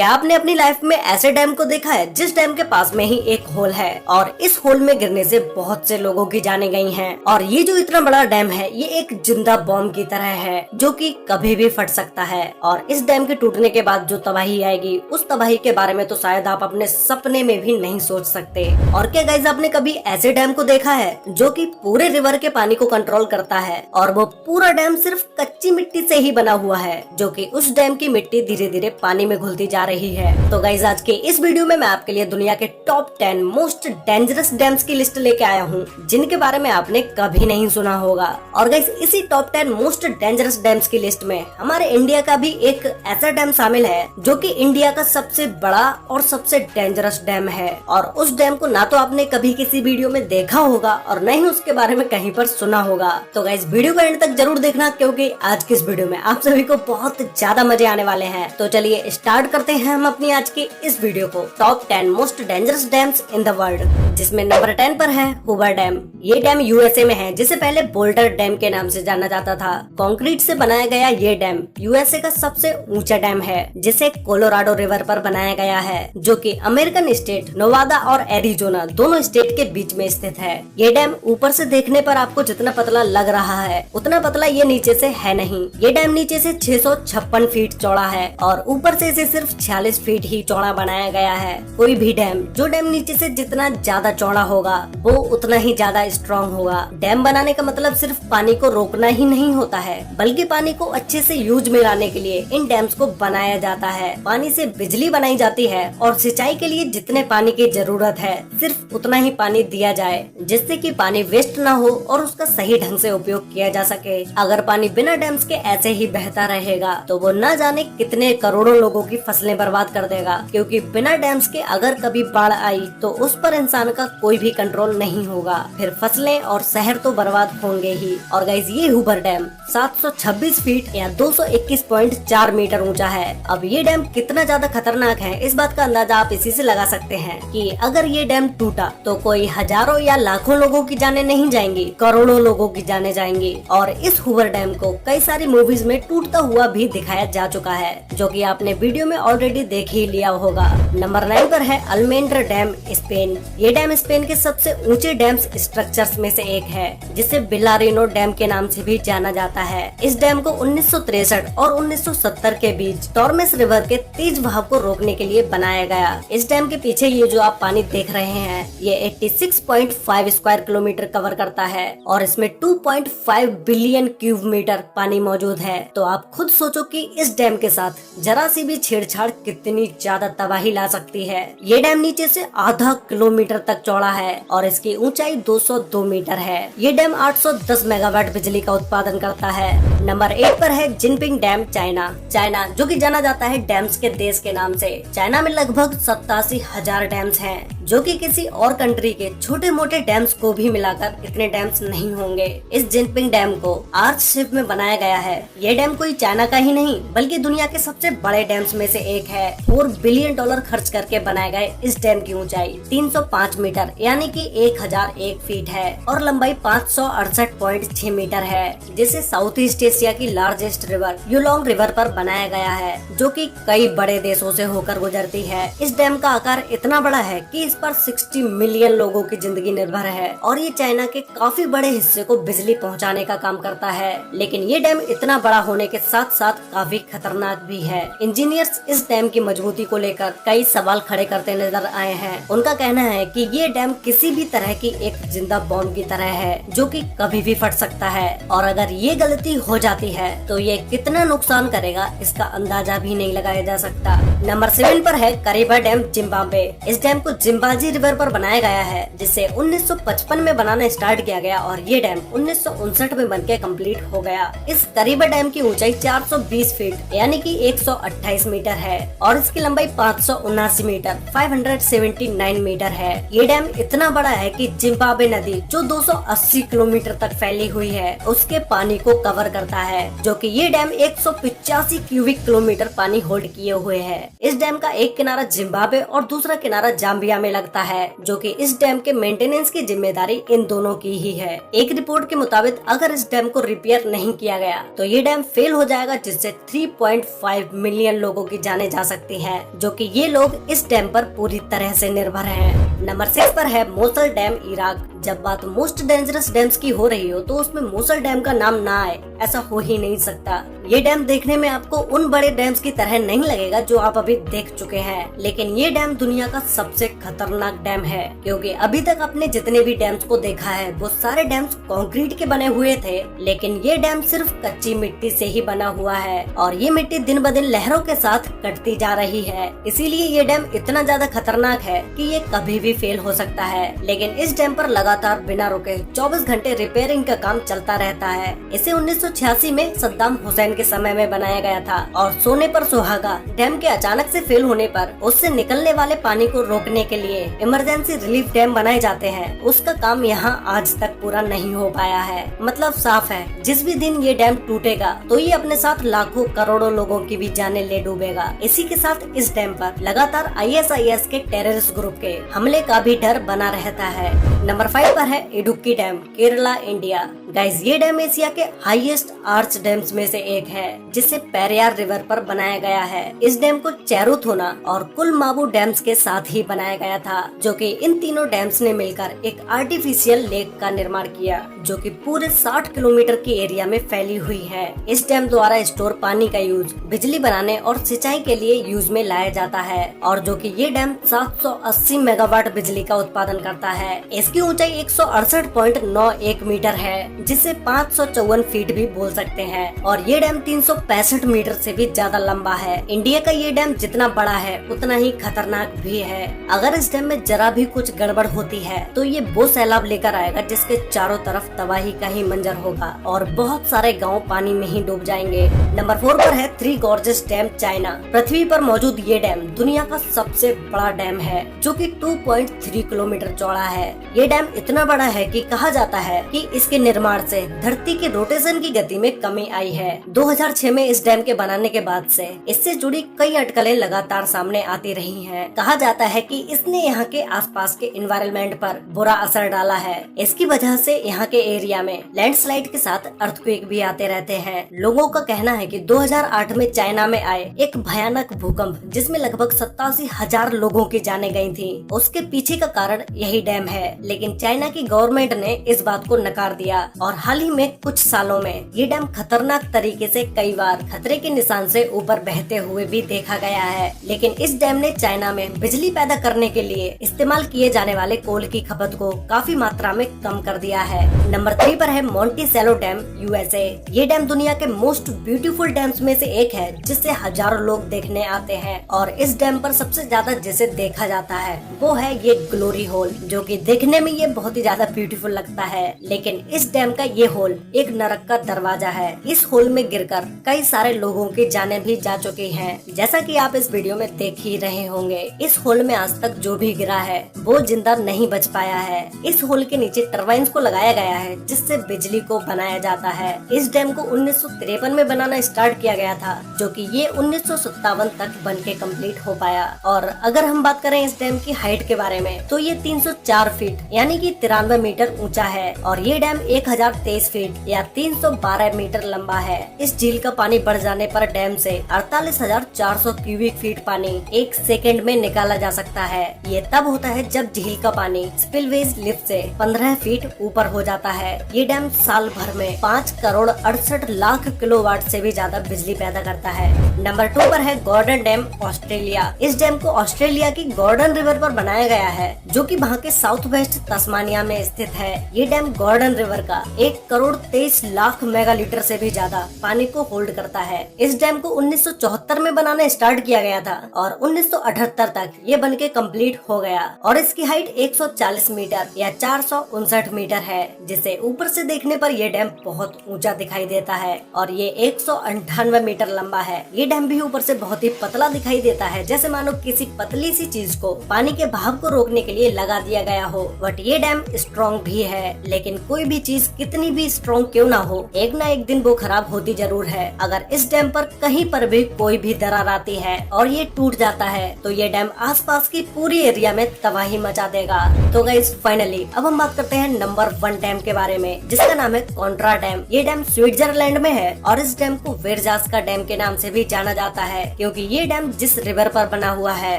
क्या आपने अपनी लाइफ में ऐसे डैम को देखा है जिस डैम के पास में ही एक होल है और इस होल में गिरने से बहुत से लोगों की जाने गई हैं। और ये जो इतना बड़ा डैम है ये एक जिंदा बॉम्ब की तरह है जो कि कभी भी फट सकता है। और इस डैम के टूटने के बाद जो तबाही आएगी उस तबाही के बारे में तो शायद आप अपने सपने में भी नहीं सोच सकते। और क्या गाइस आपने कभी ऐसे डैम को देखा है जो कि पूरे रिवर के पानी को कंट्रोल करता है और वो पूरा डैम सिर्फ कच्ची मिट्टी से ही बना हुआ है जो कि उस डैम की मिट्टी धीरे धीरे पानी में घुलती जा रही है। तो गाइस आज के इस वीडियो में मैं आपके लिए दुनिया के टॉप 10 मोस्ट डेंजरस डैम्स की लिस्ट लेके आया हूँ जिनके बारे में आपने कभी नहीं सुना होगा। और गाइस इसी टॉप 10 मोस्ट डेंजरस डैम्स की लिस्ट में हमारे इंडिया का भी एक ऐसा डैम शामिल है जो कि इंडिया का सबसे बड़ा और सबसे डेंजरस डैम है। और उस डैम को ना तो आपने कभी किसी वीडियो में देखा होगा और न ही उसके बारे में कहीं पर सुना होगा। तो गाइस वीडियो को एंड तक जरूर देखना क्योंकि आज की इस वीडियो में आप सभी को बहुत ज्यादा मजे आने वाले हैं। तो चलिए स्टार्ट करते हैं हम अपनी आज की इस वीडियो को top 10 most dangerous dams in the world, जिसमें नंबर 10 पर है हूवर डैम। ये डैम यूएसए में है जिसे पहले बोल्डर डैम के नाम से जाना जाता था। कंक्रीट से बनाया गया ये डैम यूएसए का सबसे ऊंचा डैम है जिसे कोलोराडो रिवर पर बनाया गया है जो कि अमेरिकन स्टेट नोवादा और एरिजोना दोनों स्टेट के बीच में स्थित है। ये डैम ऊपर से देखने पर आपको जितना पतला लग रहा है उतना पतला ये नीचे से है नहीं। ये डैम नीचे से 656 फीट चौड़ा है और ऊपर से इसे सिर्फ 46 फीट ही चौड़ा बनाया गया है। कोई भी डैम जो डैम नीचे से जितना ज्यादा चौड़ा होगा वो उतना ही ज्यादा स्ट्रॉन्ग होगा। डैम बनाने का मतलब सिर्फ पानी को रोकना ही नहीं होता है बल्कि पानी को अच्छे से यूज में लाने के लिए इन डैम्स को बनाया जाता है। पानी से बिजली बनाई जाती है और सिंचाई के लिए जितने पानी की जरूरत है सिर्फ उतना ही पानी दिया जाए जिससे कि पानी वेस्ट ना हो और उसका सही ढंग से उपयोग किया जा सके। अगर पानी बिना डैम्स के ऐसे ही बहता रहेगा तो वो न जाने कितने करोड़ों लोगों की फसलें बर्बाद कर देगा, क्योंकि बिना डैम्स के अगर कभी बाढ़ आई तो उस पर इंसान का कोई भी कंट्रोल नहीं होगा, फिर फसलें और शहर तो बर्बाद होंगे ही। और गाइस ये हूवर डैम 726 फीट या 221.4 मीटर ऊंचा है। अब ये डैम कितना ज्यादा खतरनाक है इस बात का अंदाजा आप इसी से लगा सकते हैं कि अगर ये डैम टूटा तो कोई हजारों या लाखों लोगों की जानें नहीं जाएंगी, करोड़ों लोगों की जानें जाएंगी। और इस हूवर डैम को कई सारी मूवीज में टूटता हुआ भी दिखाया जा चुका है जो कि आपने वीडियो में ऑलरेडी देख ही लिया होगा। नंबर 9 पर है अलमेंड्रा डैम, स्पेन। ये डैम स्पेन के सबसे ऊंचे डैम्स स्ट्रक्चर्स में से एक है जिसे बिलारिनो डैम के नाम से भी जाना जाता है। इस डैम को 1963 और 1970 के बीच टॉर्मेस रिवर के तेज बहाव को रोकने के लिए बनाया गया। इस डैम के पीछे ये जो आप पानी देख रहे हैं ये 86.5 स्क्वायर किलोमीटर कवर करता है और इसमें 2.5 बिलियन क्यूब मीटर पानी मौजूद है। तो आप खुद सोचो कि इस डैम के साथ जरा सी भी छेड़छाड़ कितनी ज्यादा तबाही ला सकती है। ये डैम नीचे से आधा किलोमीटर तक चौड़ा है और इसकी ऊंचाई 202 मीटर है। ये डैम 810 मेगावाट बिजली का उत्पादन करता है। नंबर 8 पर है जिनपिंग डैम, चाइना जो कि जाना जाता है डैम्स के देश के नाम से। चाइना में लगभग 87,000 डैम्स हैं जो कि किसी और कंट्री के छोटे मोटे डैम्स को भी मिलाकर इतने डैम्स नहीं होंगे। इस जिनपिंग डैम को आर्च शेप में बनाया गया है। ये डैम कोई चाइना का ही नहीं बल्कि दुनिया के सबसे बड़े डैम्स में से एक है। $4 बिलियन खर्च करके बनाए गए इस डैम की ऊंचाई 305 मीटर यानी कि 1001 फीट है और लंबाई 568.6 मीटर है, जिसे साउथ ईस्ट एशिया की लार्जेस्ट रिवर यूलोंग रिवर पर बनाया गया है जो कि कई बड़े देशों से होकर गुजरती है। इस डैम का आकार इतना बड़ा है कि इस पर 60 मिलियन लोगों की जिंदगी निर्भर है और ये चाइना के काफी बड़े हिस्से को बिजली पहुंचाने का काम करता है। लेकिन ये डैम इतना बड़ा होने के साथ साथ काफी खतरनाक भी है। इंजीनियर्स इस डैम की मजबूती को लेकर कई सवाल खड़े करते नजर आए हैं। उनका कहना है कि ये डैम किसी भी तरह की एक जिंदा बॉम्ब की तरह है जो कि कभी भी फट सकता है और अगर ये गलती हो जाती है तो ये कितना नुकसान करेगा इसका अंदाजा भी नहीं लगाया जा सकता। नंबर 7 पर है करीबा डैम, जिम्बाब्वे। इस डैम को जिम्बाजी रिवर पर बनाया गया है जिसे 1955 में बनाना स्टार्ट किया गया और ये डैम 1959 में बनके कंप्लीट हो गया। इस करीबा डैम की ऊंचाई 420 फीट यानी कि 128 मीटर है और इसकी लंबाई 579 मीटर 579 मीटर है। ये डैम इतना बड़ा है कि जिम्बाब्वे नदी जो 280 किलोमीटर तक फैली हुई है उसके पानी को कवर करता है, जो कि ये डैम 185 क्यूबिक किलोमीटर पानी होल्ड किए हुए है। इस डैम का एक किनारा जिम्बाब्वे और दूसरा किनारा जाम्बिया में लगता है, जो कि इस डैम के मेंटेनेंस की जिम्मेदारी इन दोनों की ही है। एक रिपोर्ट के मुताबिक अगर इस डैम को रिपेयर नहीं किया गया तो ये डैम फेल हो जाएगा, जिससे 3.5 मिलियन लोगों की जाने जा सकती है, जो कि ये लोग इस डैम पर पूरी तरह से निर्भर हैं। नंबर 6 पर है मोसल डैम, इराक। जब बात मोस्ट डेंजरस डैम्स की हो रही हो तो उसमें मोसल डैम का नाम ना आए ऐसा हो ही नहीं सकता। ये डैम देखने में आपको उन बड़े डैम्स की तरह नहीं लगेगा जो आप अभी देख चुके हैं, लेकिन ये डैम दुनिया का सबसे खतरनाक डैम है, क्योंकि अभी तक आपने जितने भी डैम्स को देखा है वो सारे डैम्स कंक्रीट के बने हुए थे, लेकिन ये डैम सिर्फ कच्ची मिट्टी से ही बना हुआ है और ये मिट्टी दिन ब दिन लहरों के साथ कटती जा रही है। इसीलिए ये डैम इतना ज्यादा खतरनाक है कि ये कभी भी फेल हो सकता है। लेकिन इस डैम पर लगातार बिना रुके 24 घंटे रिपेयरिंग का काम चलता रहता है। इसे 1986 में सद्दाम हुसैन के समय में बनाया गया था और सोने पर सुहागा, डैम के अचानक से फेल होने पर उससे निकलने वाले पानी को रोकने के लिए इमरजेंसी रिलीफ डैम बनाए जाते हैं। उसका काम यहाँ आज तक पूरा नहीं हो पाया है। मतलब साफ है, जिस भी दिन ये डैम टूटेगा तो ये अपने साथ लाखों करोड़ों लोगों की भी जानें ले डूबेगा। इसी के साथ इस डैम पर लगातार ISIS के टेररिस्ट ग्रुप के हमले का भी डर बना रहता है। नंबर 5 पर है Idukki dam, Kerala, India. Guys, ये डैम एशिया के हाईएस्ट आर्च डैम्स में से एक है, जिसे पेरियार रिवर पर बनाया गया है। इस डैम को चेरुथोना और कुलमाबू डैम्स के साथ ही बनाया गया था, जो कि इन तीनों डैम्स ने मिलकर एक आर्टिफिशियल लेक का निर्माण किया, जो कि पूरे 60 किलोमीटर की एरिया में फैली हुई है। इस डैम द्वारा स्टोर पानी का यूज बिजली बनाने और सिंचाई के लिए यूज में लाया जाता है, और जो कि ये डैम 780 मेगावाट बिजली का उत्पादन करता है। इसकी ऊंचाई 168.91 मीटर है, जिसे 554 फीट भी बोल सकते हैं, और ये डैम 365 मीटर से भी ज्यादा लंबा है। इंडिया का ये डैम जितना बड़ा है उतना ही खतरनाक भी है। अगर इस डैम में जरा भी कुछ गड़बड़ होती है तो ये वो सैलाब लेकर आएगा जिसके चारों तरफ तबाही का ही मंजर होगा और बहुत सारे गांव पानी में ही डूब जाएंगे। नंबर 4 पर है थ्री गॉर्जेस डैम, चाइना। पृथ्वी पर मौजूद ये डैम दुनिया का सबसे बड़ा डैम है, जो कि 2.3 किलोमीटर चौड़ा है। ये डैम इतना बड़ा है कि कहा जाता है कि इसके निर्माण से धरती के रोटेशन की गति में कमी आई है। 2006 में इस डैम के बनाने के बाद से इससे जुड़ी कई अटकलें लगातार सामने आती रही हैं। कहा जाता है कि इसने यहाँ के आसपास के एनवायरनमेंट पर बुरा असर डाला है। इसकी वजह से यहाँ के एरिया में लैंडस्लाइड के साथ अर्थक्वेक भी आते रहते हैं। लोगों का कहना है कि 2008 में चाइना में आए एक भयानक भूकंप, जिसमें लगभग 87,000 लोगों की जानें गई थी, उसके पीछे का कारण यही डैम है। लेकिन चाइना की गवर्नमेंट ने इस बात को नकार दिया और हाल ही में कुछ सालों में ये डैम खतरनाक तरीके से कई बार खतरे के निशान से ऊपर बहते हुए भी देखा गया है। लेकिन इस डैम ने चाइना में बिजली पैदा करने के लिए इस्तेमाल किए जाने वाले कोल की खपत को काफी मात्रा में कम कर दिया है। नंबर 3 पर है मोंटिसेलो डैम, USA। ये डैम दुनिया के मोस्ट ब्यूटीफुल डैम्स में से एक है, जिसे हजारों लोग देखने आते हैं, और इस डैम पर सबसे ज्यादा जिसे देखा जाता है वो है ये ग्लोरी होल, जो कि देखने में ये बहुत ही ज्यादा ब्यूटीफुल लगता है। लेकिन इस डैम का ये होल एक नरक का दरवाजा है। इस होल में गिरकर कई सारे लोगों की जानें भी जा चुकी हैं, जैसा कि आप इस वीडियो में देख ही रहे होंगे। इस होल में आज तक जो भी गिरा है वो जिंदा नहीं बच पाया है। इस होल के नीचे टरबाइन्स को लगाया गया है, जिससे बिजली को बनाया जाता है। इस डैम को 1953 में बनाना स्टार्ट किया गया था, जो कि ये 1957 तक बन के कम्प्लीट हो पाया। और अगर हम बात करें इस डैम की हाइट के बारे में तो ये 304 फीट यानी कि 93 मीटर ऊंचा है, और ये डैम 1023 फीट या 312 मीटर लंबा है। इस झील का पानी बढ़ जाने पर डैम से 48,400 क्यूबिक फीट पानी एक सेकंड में निकाला जा सकता है। ये तब होता है जब झील का पानी स्पिलवेज लिफ्ट से 15 फीट ऊपर हो जाता है। ये डैम साल भर में 5 करोड़ 68 लाख किलोवाट से भी ज्यादा बिजली पैदा करता है। नंबर 2 पर है गॉर्डन डैम, ऑस्ट्रेलिया। इस डैम को ऑस्ट्रेलिया की गॉर्डन रिवर पर बनाया गया है, जो कि वहाँ के साउथ वेस्ट तस्मानिया में स्थित है। ये डैम गॉर्डन रिवर का 1 करोड़ 23 लाख मेगालीटर से भी ज्यादा पानी को होल्ड करता है। इस डैम को 1974 में बनाना स्टार्ट किया गया था और 1978 तक ये बनके कंप्लीट हो गया, और इसकी हाइट 140 मीटर या 459 मीटर है, जिसे ऊपर से देखने पर यह डैम बहुत ऊंचा दिखाई देता है, और ये 198 मीटर लंबा है। ये डैम भी ऊपर से बहुत ही पतला दिखाई देता है, जैसे मानो किसी पतली सी चीज को पानी के बहाव को रोकने के लिए लगा दिया गया हो। बट ये डैम स्ट्रॉन्ग भी है, लेकिन कोई भी चीज कितनी भी स्ट्रॉन्ग क्यों ना हो, एक ना एक दिन वो खराब होती जरूर है। अगर इस डैम पर कहीं पर भी कोई भी दरार आती है और ये टूट जाता है तो ये डैम आसपास की पूरी एरिया में तबाही मचा देगा। तो गाइस फाइनली अब हम बात करते हैं नंबर 1 डैम के बारे में, जिसका नाम है कोंट्रा डैम। ये डैम स्विट्जरलैंड में है और इस डैम को वेरजास्का डैम के नाम से भी जाना जाता है, क्योंकि ये डैम जिस रिवर पर बना हुआ है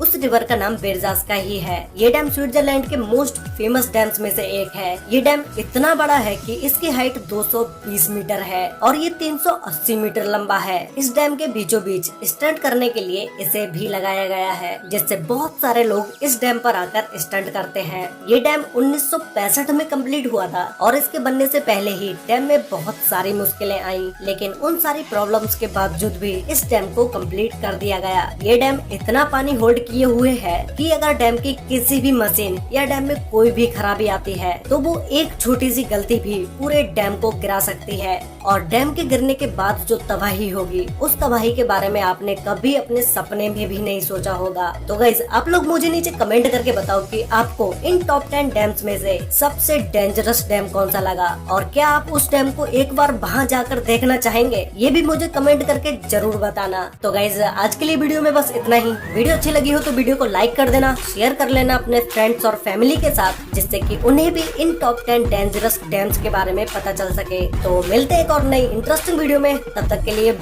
उस रिवर का नाम वेरजास्का ही है। ये डैम स्विट्जरलैंड के मोस्ट फेमस डैम्स में से एक है। ये डैम इतना बड़ा है कि इसकी हाइट 220 मीटर है और ये 380 मीटर लंबा है। इस डैम के बीचों बीच स्टंट करने के लिए इसे भी लगाया गया है, जिससे बहुत सारे लोग इस डैम पर आकर स्टंट करते हैं। ये डैम 1965 में कंप्लीट हुआ था और इसके बनने से पहले ही डैम में बहुत सारी मुश्किलें आई, लेकिन उन सारी प्रॉब्लम्स के बावजूद भी इस डैम को कंप्लीट कर दिया गया। ये डैम इतना पानी होल्ड किए हुए है कि अगर डैम की किसी भी मशीन या डैम में कोई भी खराबी आती है तो वो एक छोटी सी गलती भी पूरे डैम को गिरा सकती है। और डैम के गिरने के बाद जो तबाही होगी, उस तबाही के बारे में आपने कभी अपने सपने में भी नहीं सोचा होगा। तो गाइज आप लोग मुझे नीचे कमेंट करके बताओ कि आपको इन टॉप 10 डैम्स में से सबसे डेंजरस डैम कौन सा लगा, और क्या आप उस डैम को एक बार वहाँ जाकर देखना चाहेंगे, ये भी मुझे कमेंट करके जरूर बताना। तो गाइज आज के लिए वीडियो में बस इतना ही। वीडियो अच्छी लगी हो तो वीडियो को लाइक कर देना, शेयर कर लेना अपने फ्रेंड्स और फैमिली के साथ, जिससे कि उन्हें भी इन टॉप 10 डेंजरस डैम्स के बारे में पता चल सके। तो मिलते हैं एक और नई इंटरेस्टिंग वीडियो में, तब तक के लिए